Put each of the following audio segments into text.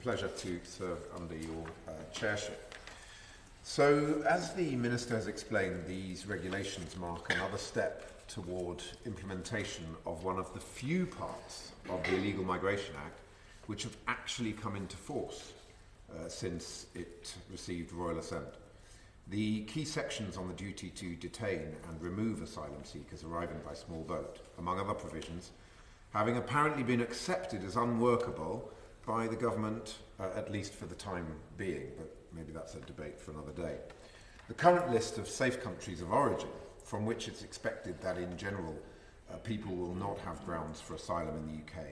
pleasure to serve under your chairship. So, as the Minister has explained, these regulations mark another step toward implementation of one of the few parts of the Illegal Migration Act which have actually come into force since it received royal assent. The key sections on the duty to detain and remove asylum seekers arriving by small boat, among other provisions, having apparently been accepted as unworkable by the government, at least for the time being, but maybe that's a debate for another day. The current list of safe countries of origin, from which it's expected that in general people will not have grounds for asylum in the UK,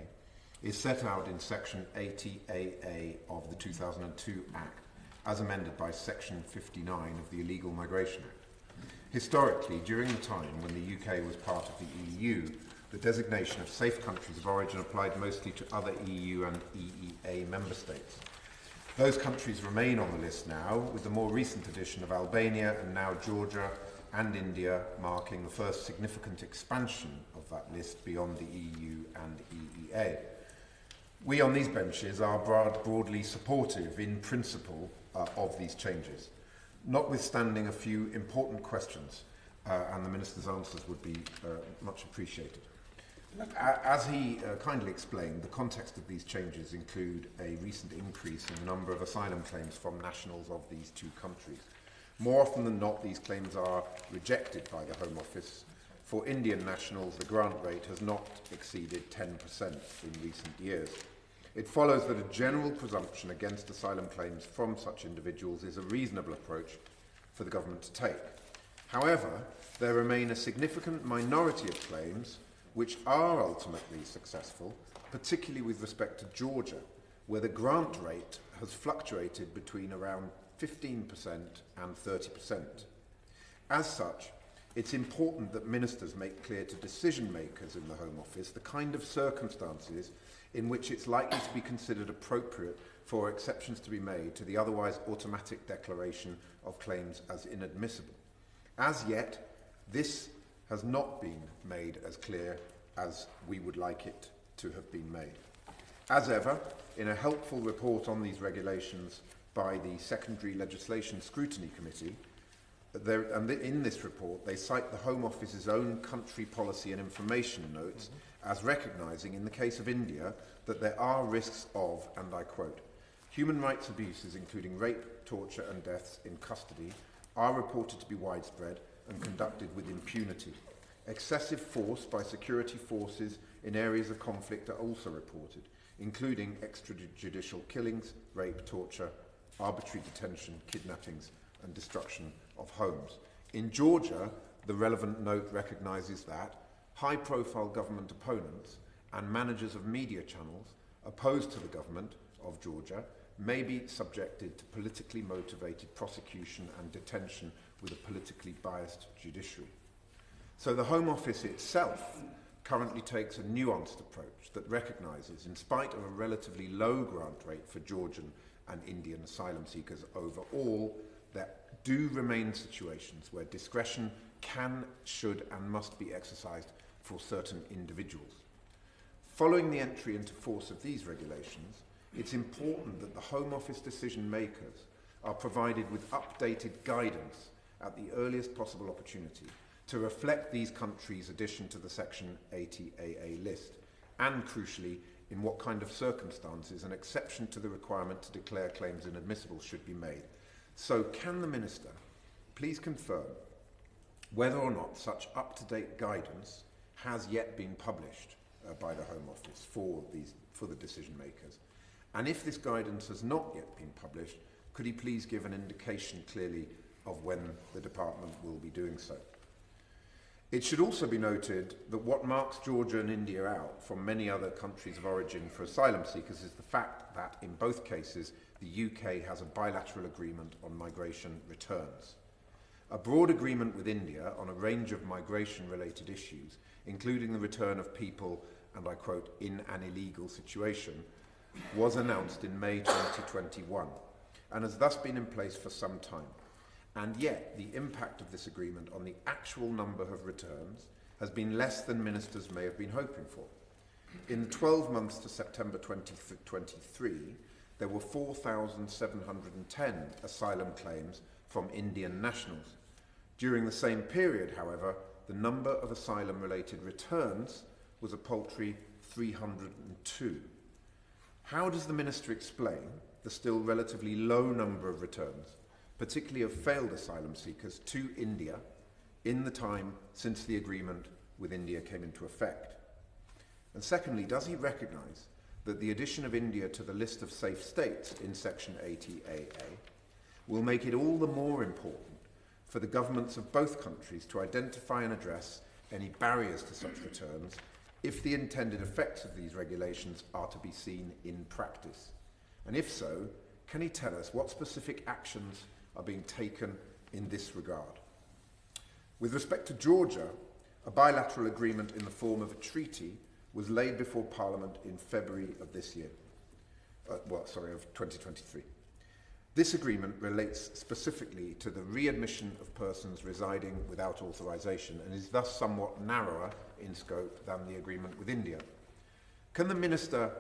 is set out in Section 80AA of the 2002 Act, as amended by Section 59 of the Illegal Migration Act. Historically, during the time when the UK was part of the EU, the designation of safe countries of origin applied mostly to other EU and EEA member states. Those countries remain on the list now, with the more recent addition of Albania and now Georgia and India marking the first significant expansion of that list beyond the EU and EEA. We on these benches are broadly supportive in principle of these changes, notwithstanding a few important questions, and the Minister's answers would be much appreciated. As he kindly explained, the context of these changes include a recent increase in the number of asylum claims from nationals of these two countries. More often than not, these claims are rejected by the Home Office. For Indian nationals, the grant rate has not exceeded 10% in recent years. It follows that a general presumption against asylum claims from such individuals is a reasonable approach for the government to take. However, there remain a significant minority of claims which are ultimately successful, particularly with respect to Georgia, where the grant rate has fluctuated between around 15% and 30%. As such, it's important that ministers make clear to decision makers in the Home Office the kind of circumstances in which it's likely to be considered appropriate for exceptions to be made to the otherwise automatic declaration of claims as inadmissible. As yet, this has not been made as clear as we would like it to have been made. As ever, in a helpful report on these regulations by the Secondary Legislation Scrutiny Committee, in this report they cite the Home Office's own country policy and information notes as recognising in the case of India that there are risks of, and I quote, human rights abuses including rape, torture and deaths in custody are reported to be widespread and conducted with impunity. Excessive force by security forces in areas of conflict are also reported, including extrajudicial killings, rape, torture, arbitrary detention, kidnappings and destruction of homes. In Georgia, the relevant note recognises that high-profile government opponents and managers of media channels opposed to the government of Georgia may be subjected to politically motivated prosecution and detention with a politically biased judiciary. So the Home Office itself currently takes a nuanced approach that recognises, in spite of a relatively low grant rate for Georgian and Indian asylum seekers overall, there do remain situations where discretion can, should and must be exercised for certain individuals. Following the entry into force of these regulations, it's important that the Home Office decision makers are provided with updated guidance at the earliest possible opportunity to reflect these countries' addition to the Section 80AA list, and crucially, in what kind of circumstances an exception to the requirement to declare claims inadmissible should be made. So can the Minister please confirm whether or not such up-to-date guidance has yet been published by the Home Office for the decision makers? And if this guidance has not yet been published, could he please give an indication clearly of when the department will be doing so? It should also be noted that what marks Georgia and India out from many other countries of origin for asylum seekers is the fact that in both cases the UK has a bilateral agreement on migration returns. A broad agreement with India on a range of migration-related issues, including the return of people, and I quote, in an illegal situation, was announced in May 2021 and has thus been in place for some time. And yet, the impact of this agreement on the actual number of returns has been less than ministers may have been hoping for. In 12 months to September 2023, there were 4,710 asylum claims from Indian nationals. During the same period, however, the number of asylum-related returns was a paltry 302. How does the Minister explain the still relatively low number of returns, particularly of failed asylum seekers, to India in the time since the agreement with India came into effect? And secondly, does he recognise that the addition of India to the list of safe states in Section 80AA will make it all the more important for the governments of both countries to identify and address any barriers to such returns if the intended effects of these regulations are to be seen in practice? And if so, can he tell us what specific actions are being taken in this regard? With respect to Georgia, a bilateral agreement in the form of a treaty was laid before Parliament in February of this year, of 2023. This agreement relates specifically to the readmission of persons residing without authorisation and is thus somewhat narrower in scope than the agreement with India. Can the Minister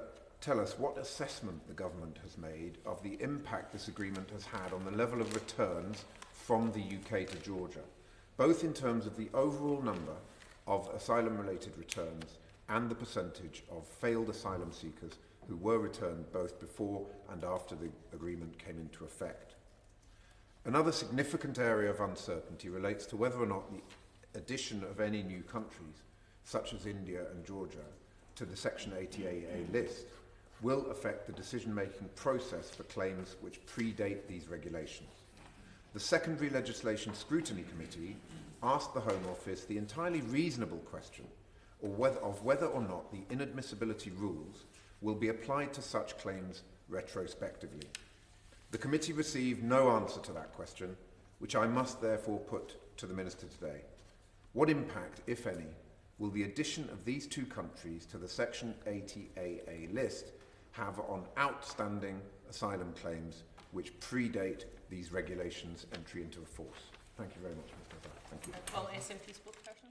tell us what assessment the government has made of the impact this agreement has had on the level of returns from the UK to Georgia, both in terms of the overall number of asylum-related returns and the percentage of failed asylum seekers who were returned both before and after the agreement came into effect? Another significant area of uncertainty relates to whether or not the addition of any new countries, such as India and Georgia, to the Section 80AA list will affect the decision-making process for claims which predate these regulations. The Secondary Legislation Scrutiny Committee asked the Home Office the entirely reasonable question of whether or not the inadmissibility rules will be applied to such claims retrospectively. The committee received no answer to that question, which I must therefore put to the Minister today. What impact, if any, will the addition of these two countries to the Section 80AA list have on outstanding asylum claims which predate these regulations' entry into force? Thank you very much, Mr. Adar. Thank you. Well, SNP spokesperson.